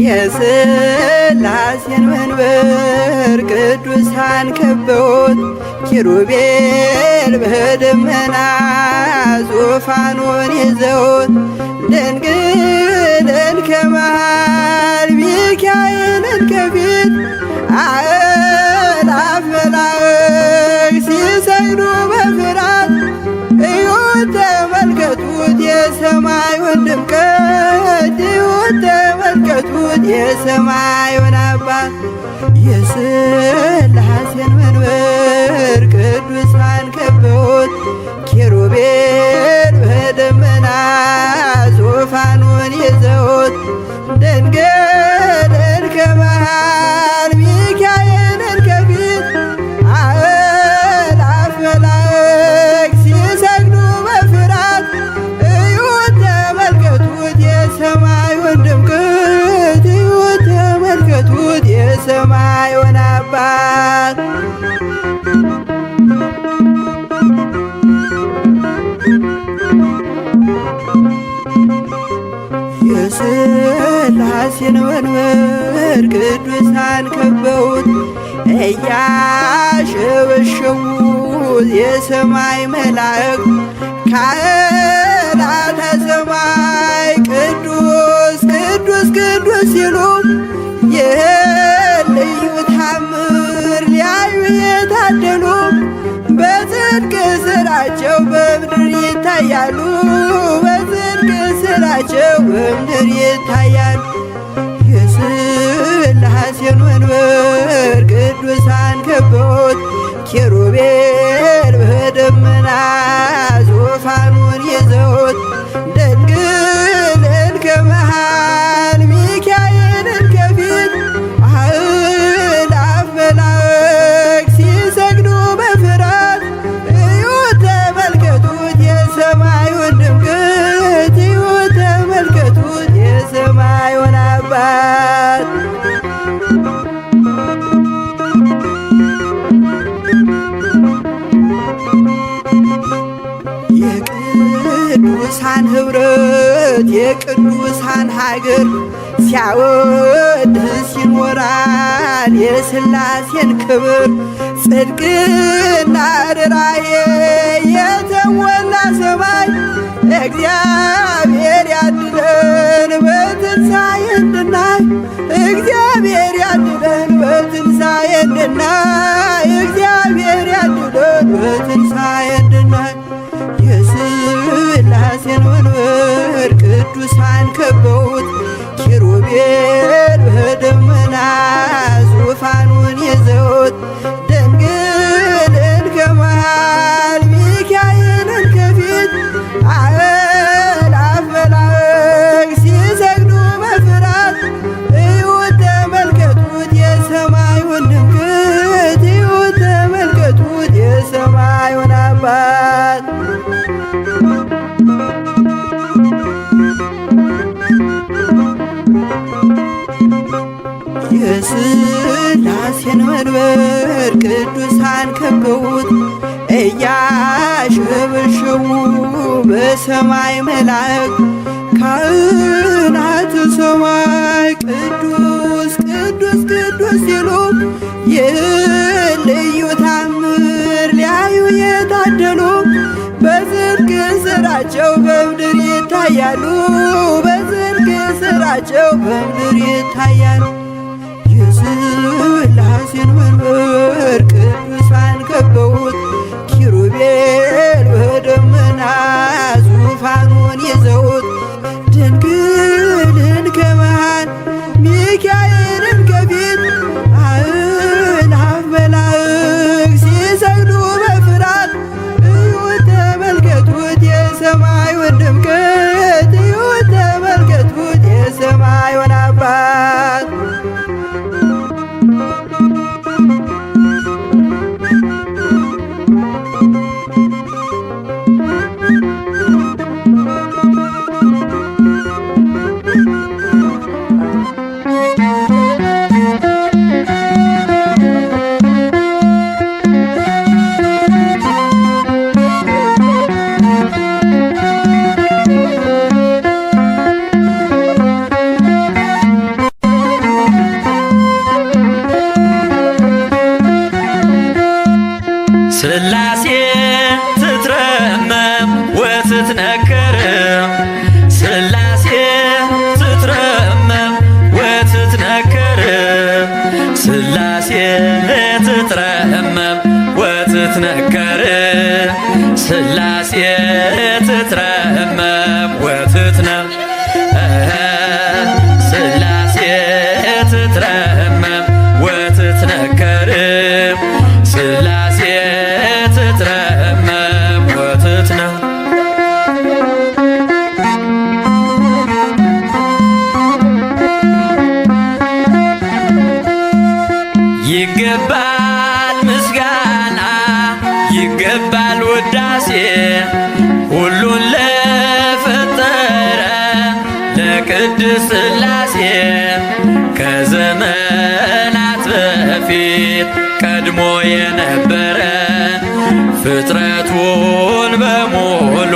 የሥላሴን መንበር ቅዱሳን ከበውት ኪሩቤል በደመና ዙፋኑን ይዘውት ድንግልን ከመሃል ሚካኤልን ከፊት አእላፍ መላእክት ሲሰግዱ በፍርሃት እዩት ተመልከቱት የሰማዩን ድምቀት እዩት ተመልከቱት የሰማዩን አባት የሥላሴን መንበር ቅዱሳን ከበውት ኪሩቤል በደመና ዙፋኑን ይዘውት ድንግልን ከመሃል ሚካኤልን ከፊት አእላፍ መላእክት ሲሰግዱ በፍርሃት እዩት ተመልከቱት የሰማዩን ድምቀት እዩት ተመልከቱት የሰማዩን አባት የሥላሴን መንበር ቅዱሳን ከበውት እያሸበሸቡት የሰማይ መላእክት ካህናተ ሰማይ ቅዱስ ቅዱስ ቅዱስ ሲሉ ይህን ልዩ ታምር ሊያዩ የታደሉ በጽድቅ ሥራቸው በምድር ይታያሉ በጽድቅ ሥራቸው በምድር ይታያሉ። የሥላሴን መንበር ቅዱሳን ከበውት ኪሩቤል በደመና ዙፋኑን ይዘውት ድንግልን ከመሃል ሚካኤልን ከፊት አእላፍ መላእክት ሲሰግዱ በፍርሃት እዩት ተመልከቱት የሰማዩን ድምቀት እዩት ተመልከቱት የሰማዩን አባት የቅዱሳን ኅብረት የቅዱሳን ሀገር ሲያወድስ ይኖራል የሥላሴን ክብር ጽድቅና ርኅራኄ የተሞላ ሰማይ እግዚአብሔር ያድለን በትንሣኤ እንድናይ እግዚአብሔር ያድለን በትንሣኤ እንድናይ እግዚአብሔር ያድለን በትንሣኤ እንድናይ የሥላሴን መንበር ቅዱሳን ከበውት ኪሩቤል በደመና ዙፋኑን ይዘውት ድንግልን ከመሃል ሚካኤልን ከፊት አእላፍ መላእክት ሲሰግዱ በፍርሃት እዩት ተመልከቱት የሰማዩን ድምቀት እዩት ተመልከቱት የሰማዩን አባት የሥላሴን መንበር ቅዱሳን ከበውት እያሸበሸቡ በሰማይ መላእክት ካህናተ ሰማይ ቅዱስ ቅዱስ ቅዱስ ሲሉ ይህን ልዩ ታምር ሊያዩ የታደሉ በጽድቅ ሥራቸው በምድር ይታያሉ በጽድቅ ሥራቸው በምድር ይታያሉ። የሥላሴን መንበር ቅዱሳን ከበውት ኪሩቤል በደመና ዙፋኑን ይዘውት ድንግልን ከመሃል ሚካኤልን ከፊት አእላፍ መላእክት ሲሰግዱ በፍርሃት እዩት ተመልከቱት የሰማዩን ድምቀት እዩት ተመልከቱት የሰማዩን አባት ሥላሴ ትትረመም ወትትነከር ሥላሴ ትትረመም ወትትነም ሥላሴ ትትረመም ወትትነከር ሥላሴ ትትረመም ወትትነም ይገባል ምስጋና ይገባል ውዳሴ ሁሉን ለፈጠረ ለቅድስት ሥላሴ ከዘመናት በፊት ቀድሞ የነበረ ፍጥረቱን በሙሉ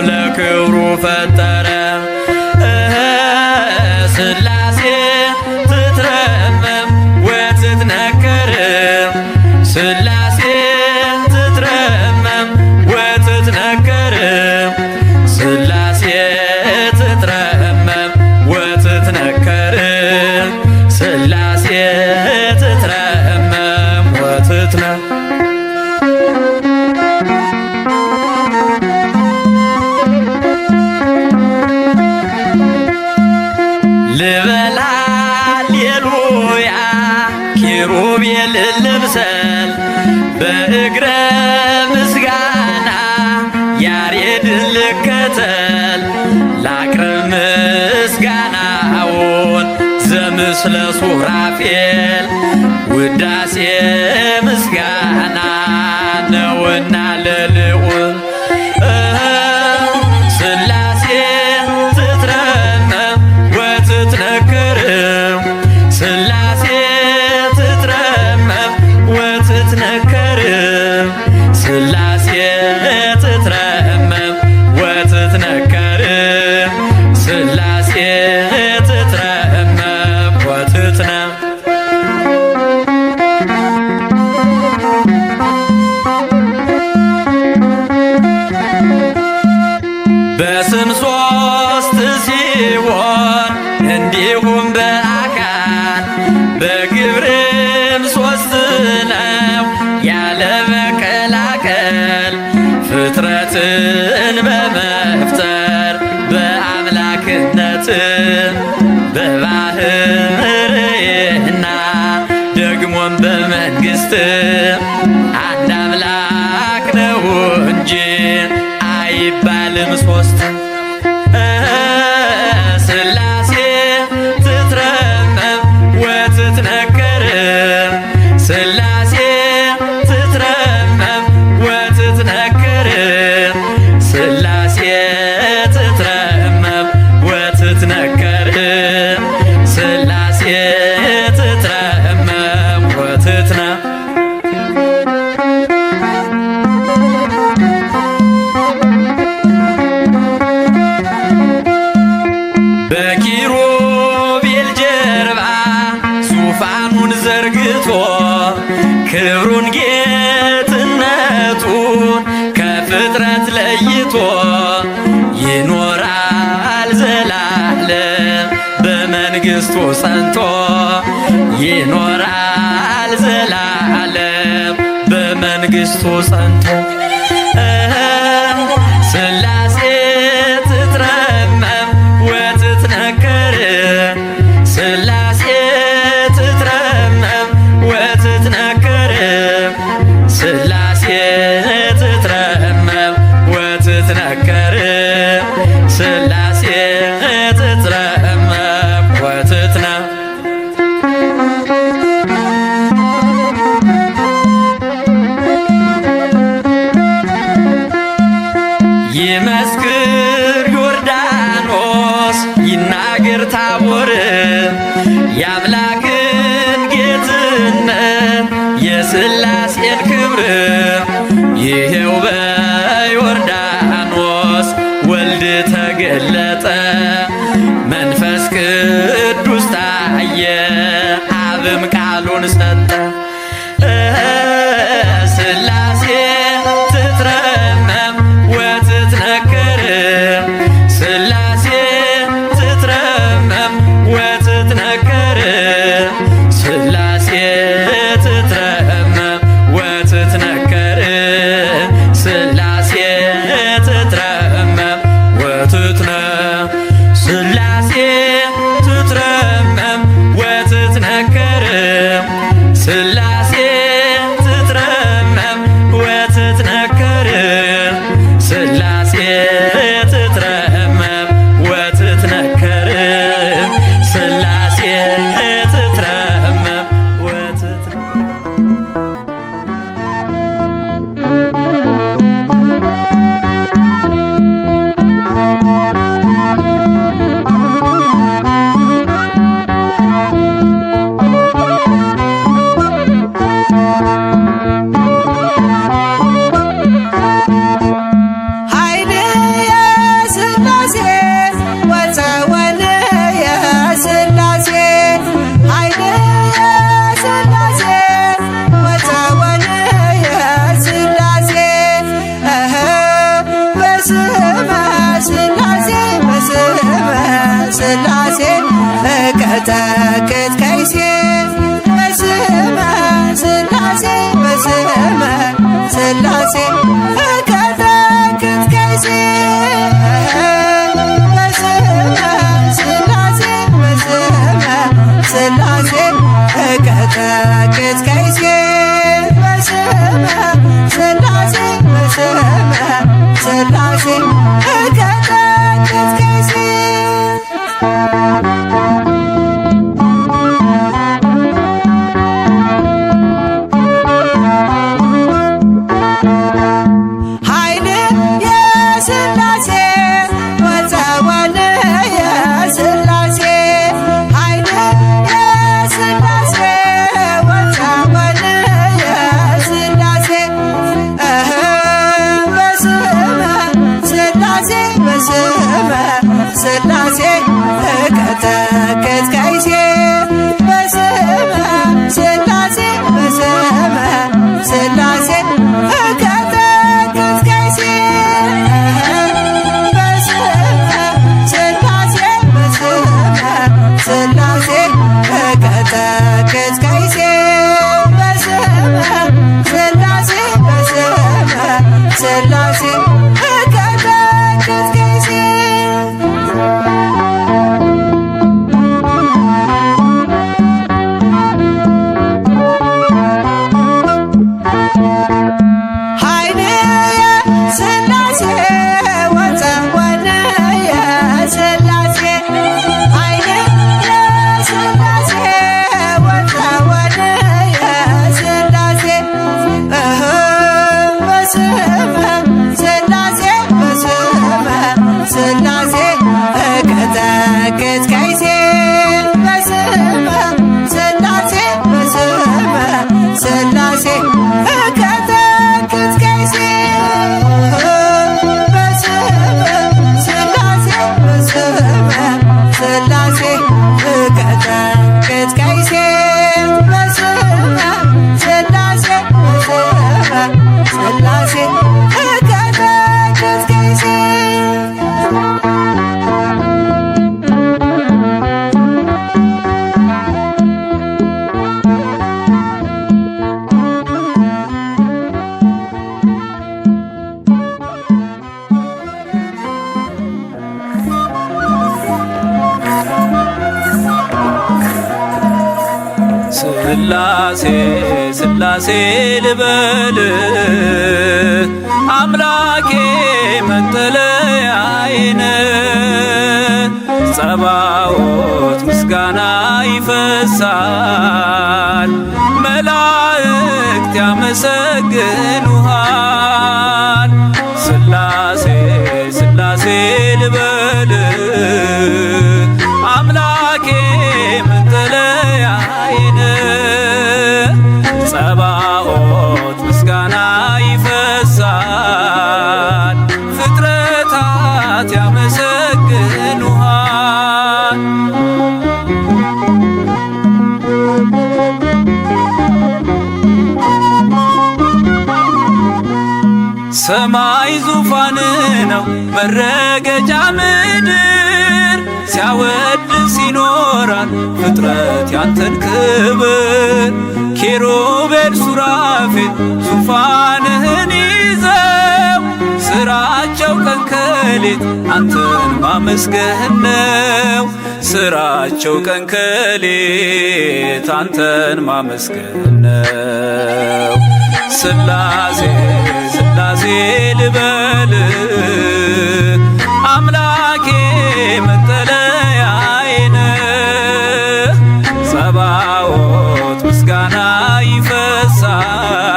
ለክብሩ ፈጠረ። ሥላሴ ትትረመም ወትትነከር ሥላሴ ትትረመም ወትትነከር ሥላሴ ትትረመም ወትትነከር ሥላሴ ትትረመም ወትትነም ልበላ ሃሌሉያ ኪሩቤል ልምሰል በእግረ ምስጋና ያሬድን ልከተል ላቅርብ ምስጋናውን ዘምስለ ሱራፌል ውዳሴ ምስጋና ነውና ለልዑል ሥላሴ ትትረመም ወትትነከር ሥላሴ ትትረመም ወትትነከር ሥላሴ ትትረመም ወትትነከር ሥላሴ ትትረመም ወትትነም በስም ሦስት ሲሆን እንዲሁም በአካል በግብርም ሦስት ነው ያለ መቀላቀል ፍጥረትን በመፍጠር በአምላክነት በባህርይና ደግሞም በመንግሥት አንድ አምላክ ነው እንጂ አይባልም ሦስት። ሥላሴ ትትረመም ወትትነከር ሥላሴ ትትረመም ወትትነከር ሥላሴ ትትረመም ወትትነከር ሥላሴ ትትረመም ወትትነም በኪሩቤል ጀርባ ዙፋኑን ዘርግቶ ክብሩን ጌትነቱን ከፍጥረት ለይቶ ይኖራል ዘላለም በመንግሥቱ ጸንቶ ይኖራል ዘላለም በመንግሥቱ ጸንቶ ሥላሴ ትትረመም ወትትነከር ሥላሴ ትትረመም ወትትነከር ሥላሴ ትትረመም ወትትነከር ሥላሴ ትትረመም ወትትነም ይመስክር ዮርዳኖስ ይናገር ታቦር የአምላክን ጌትነት የሥላሴን ክብር ይሄው በዮርዳኖስ ወልድ ተገለጠ መንፈስ ቅዱስ ታየ አብም ቃሉን ሰጠ። ሥላሴ ትትረመም ወትትነከር ሥላሴ ትትረመም ወትትነከር ሥላሴ ሥላሴ ትትረመም ወትትነከር ሥላሴ ትትረመም ወትትነከር ሥላሴ ትትረመም እቀጠቅጥ ከይሴ በስመ ሥላሴ በስመ ሥላሴ እቀጠቅጥ ከይሴ በስመ ሥላሴ በስመ ሥላሴ እቀጠቅጥ ከይሴ በስመ ሥላሴ በስመ ሥላሴ እቀጠቅጥ ከይሴ ሥላሴ እቀጠቅጥ ከይሴ በስመ ሥላሴ በስመ ሥላሴ እቀጠቅጥ ከይሴ በስመ ሥላሴ በስመ ሥላሴ እቀጠቅጥ ከይሴ በስመ ሥላሴ በስመ ሥላሴ እቀጠቅጥ ከይሴ ሥላሴ እቀጠቅጥ ከይሴ በስመ ሥላሴ በስመ ሥላሴ እቀጠቅጥ ከይሴ በስመ ሥላሴ በስመ ሥላሴ እቀጠቅጥ ከይሴ በስመ ሥላሴ በስመ ሥላሴ እቀጠቅጥ ከይሴ ሥላሴ ሥላሴ ልበል አምላኬ መጠለያዬ ጸባዖት ምስጋና ይፈሳል መላእክት ያመሰግኑሃል ሥላሴ ሥላሴ ልበል አምላኬ መጠለያዬ ጸባዖት ምስጋና ይፈሳል ፍጥረታት ያመሰግኑሃል ሰማይ ዙፋን ነው መረገጫ ምድር ሲያወድስ ይኖራል ፍጥረት ያንተን ክብር ኪሩቤል ሱራፌል ዙፋንህን ይዘው ስራቸው ቀን ከሌት አንተን ማመስገን ነው። ስራቸው ቀን ከሌት አንተን ማመስገን ነው። ስላሴ ስላሴ ልበል አምላኬ መጠለያዬ ነህ። ጸባዖት ምስጋና ይፈሳል፣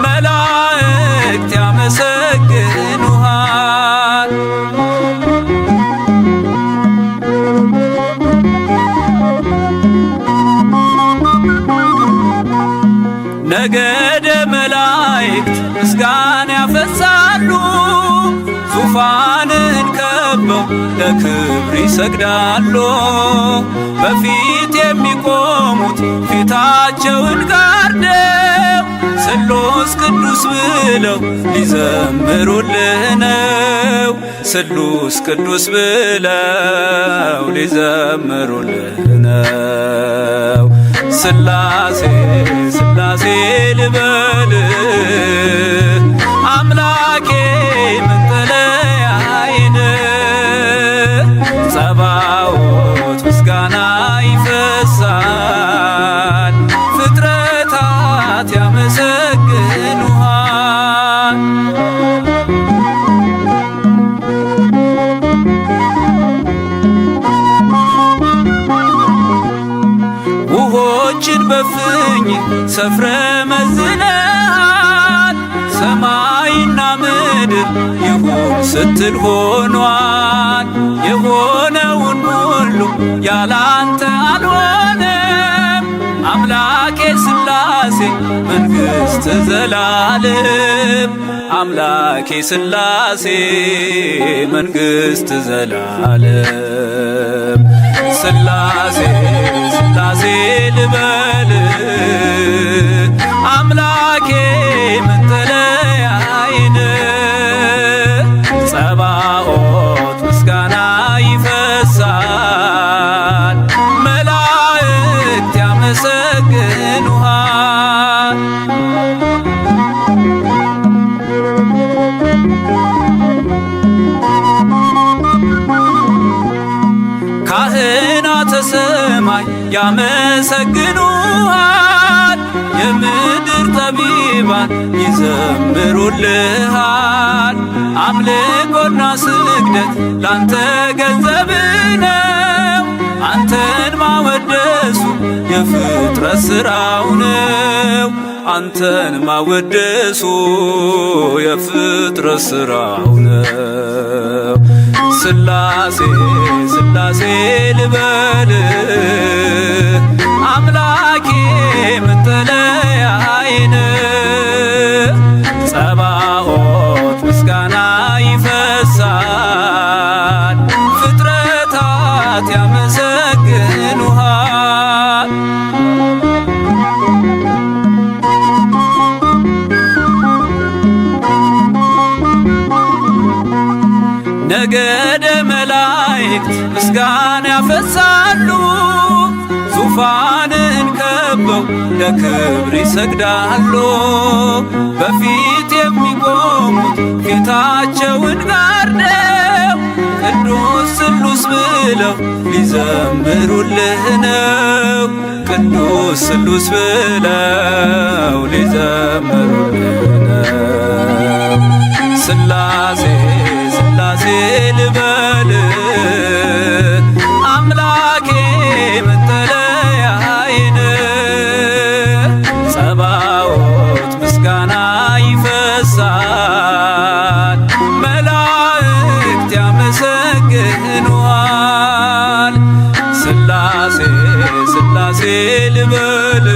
መላእክት ያመሰግኑሃል። ነገደ መላእክት ምስጋና ያፈሳሉ፣ ዙፋንን ከበው ለክብር ይሰግዳሉ። በፊት የሚቆሙት ፊታቸውን ጋርደው ስሉስ ቅዱስ ብለው ሊዘምሩልህ ነው። ስሉስ ቅዱስ ብለው ሊዘምሩልህ ነው። ስላሴ ስላሴ ልበል አምላኬ መጠለያዬ ነህ። ጸባዖት ምስጋና ይፈሳል፣ ፍጥረታት ያመሰግኑሃል። ውሆችን በፍኝ ሰፍረ መዝነሃል፣ ሰማይና ምድር ይሁን ስትል ሆኗል። የሆነውን ሁሉ ያላንተ አልሆነም። አምላኬ ስላሴ መንግሥት ዘላለም፣ አምላኬ ስላሴ መንግሥት ዘላለም። ስላሴ ስላሴ ልበል አምላኬ መጠለያዬ ነህ። ጸባዖት ምስጋና ይፈሳል፣ መላእክት ያመሰግኑሃል። ካህናተ ሰማይ ያመሰግኑሃል፣ የምድር ጠቢባን ይዘምሩልሃል። አምልኮና ስግደት ላንተ ገንዘብ ነው፣ አንተን ማወደሱ የፍጥረት ሥራው ነው። አንተን ማወደሱ የፍጥረት ሥራው ነው። ስላሴ ስላሴ ልበል አምላኬ መጠለያዬ ነህ። ጸባዖት ምስጋና ይፈሳል፣ ፍጥረታት ያመሰግኑሃል። ነገደ መላእክት ምስጋና ያፈሳሉ፣ ዙፋንን ከበው ለክብር ይሰግዳሉ። በፊት የሚቆሙት ፊታቸውን ጋርደው ቅዱስ ስሉስ ብለው ሊዘምሩልህ ነው። ቅዱስ ስሉስ ብለው ሊዘምሩልህ ነው። ስላሴ ስላሴ ልበል አምላኬ መጠለያዬ ነህ። ጸባዖት ምስጋና ይፈሳል፣ መላእክት ያመሰግኑሃል። ስላሴ ስላሴ ልበል